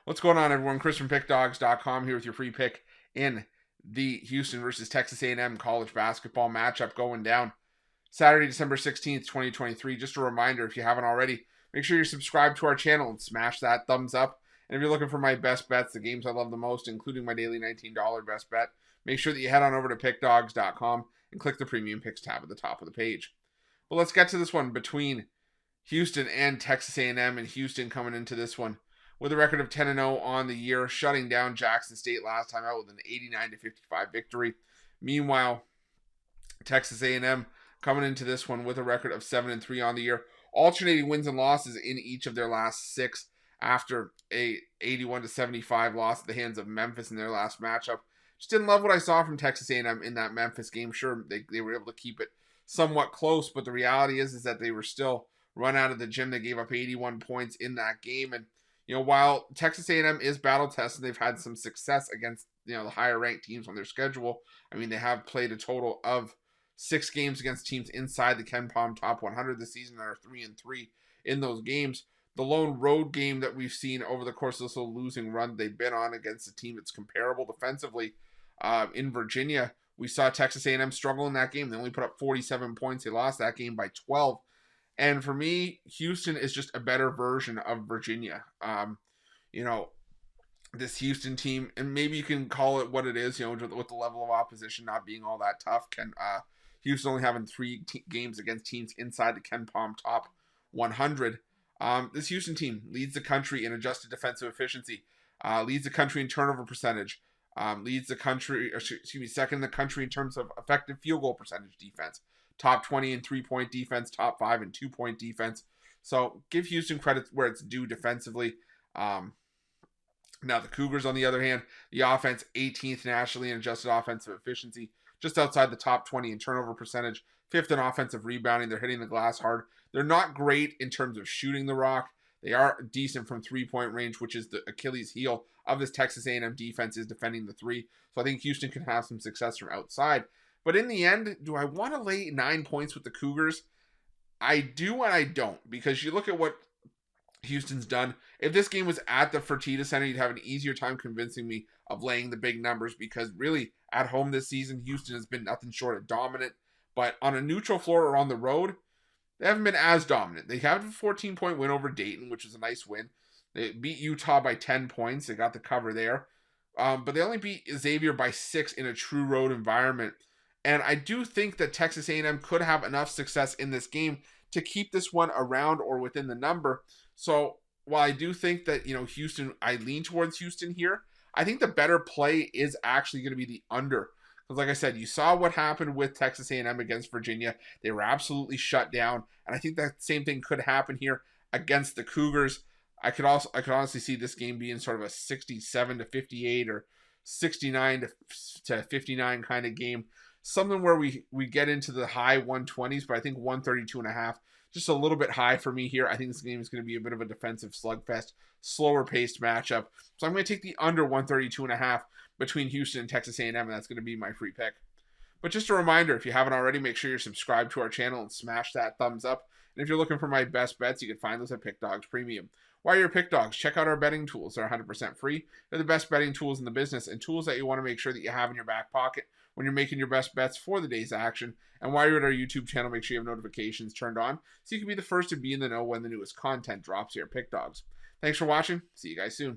What's going on, everyone? Chris from Pickdawgz.com here with your free pick in the Houston versus Texas A&M college basketball matchup going down Saturday, December 16th, 2023. Just a reminder, if you haven't already, make sure you're subscribed to our channel and smash that thumbs up. And if you're looking for my best bets, the games I love the most, including my daily $19 best bet, make sure that you head on over to Pickdawgz.com and click the Premium Picks tab at the top of the page. But let's get to this one between Houston and Texas A&M, and Houston coming into this one with a record of 10-0 on the year, shutting down Jackson State last time out with an 89-55 victory. Meanwhile, Texas A&M coming into this one with a record of 7-3 on the year, alternating wins and losses in each of their last six after a 81-75 loss at the hands of Memphis in their last matchup. Just didn't love what I saw from Texas A&M in that Memphis game. Sure, they were able to keep it somewhat close, but the reality is that they were still run out of the gym. They gave up 81 points in that game. And while Texas A&M is battle tested, they've had some success against the higher ranked teams on their schedule. I mean, they have played a total of 6 games against teams inside the KenPom top 100 this season and are 3-3 in those games. The lone road game that we've seen over the course of this little losing run they've been on against a team that's comparable defensively in Virginia, we saw Texas A&M struggle in that game. They only put up 47 points. They lost that game by 12. And for me, Houston is just a better version of Virginia. This Houston team, and maybe you can call it what it is, with the level of opposition not being all that tough. Houston only having 3 games against teams inside the KenPom top 100. This Houston team leads the country in adjusted defensive efficiency, leads the country in turnover percentage, leads the country, second in the country in terms of effective field goal percentage defense. Top 20 in 3-point defense, top 5 in 2-point defense. So give Houston credit where it's due defensively. Now the Cougars, on the other hand, the offense 18th nationally in adjusted offensive efficiency, just outside the top 20 in turnover percentage, 5th in offensive rebounding. They're hitting the glass hard. They're not great in terms of shooting the rock. They are decent from 3-point range, which is the Achilles heel of this Texas A&M defense, is defending the 3. So I think Houston can have some success from outside. But in the end, do I want to lay 9 points with the Cougars? I do and I don't, because you look at what Houston's done. If this game was at the Fertitta Center, you'd have an easier time convincing me of laying the big numbers, because really at home this season, Houston has been nothing short of dominant. But on a neutral floor or on the road, they haven't been as dominant. They have a 14-point win over Dayton, which was a nice win. They beat Utah by 10 points. They got the cover there. But they only beat Xavier by 6 in a true road environment. And I do think that Texas A&M could have enough success in this game to keep this one around or within the number. So while I do think that, Houston, I lean towards Houston here, I think the better play is actually going to be the under. Because like I said, you saw what happened with Texas A&M against Virginia. They were absolutely shut down. And I think that same thing could happen here against the Cougars. I could honestly see this game being sort of a 67-58 or 69-59 kind of game. Something where we get into the high 120s, but I think 132.5, just a little bit high for me here. I think this game is going to be a bit of a defensive slugfest, slower paced matchup. So I'm going to take the under 132.5 between Houston and Texas A&M, and that's going to be my free pick. But just a reminder, if you haven't already, make sure you're subscribed to our channel and smash that thumbs up. And if you're looking for my best bets, you can find those at Pickdawgz Premium. While you're at Pickdawgz, check out our betting tools. They're 100% free. They're the best betting tools in the business, and tools that you want to make sure that you have in your back pocket when you're making your best bets for the day's action. And while you're at our YouTube channel, make sure you have notifications turned on so you can be the first to be in the know when the newest content drops here at Pickdawgz. Thanks for watching. See you guys soon.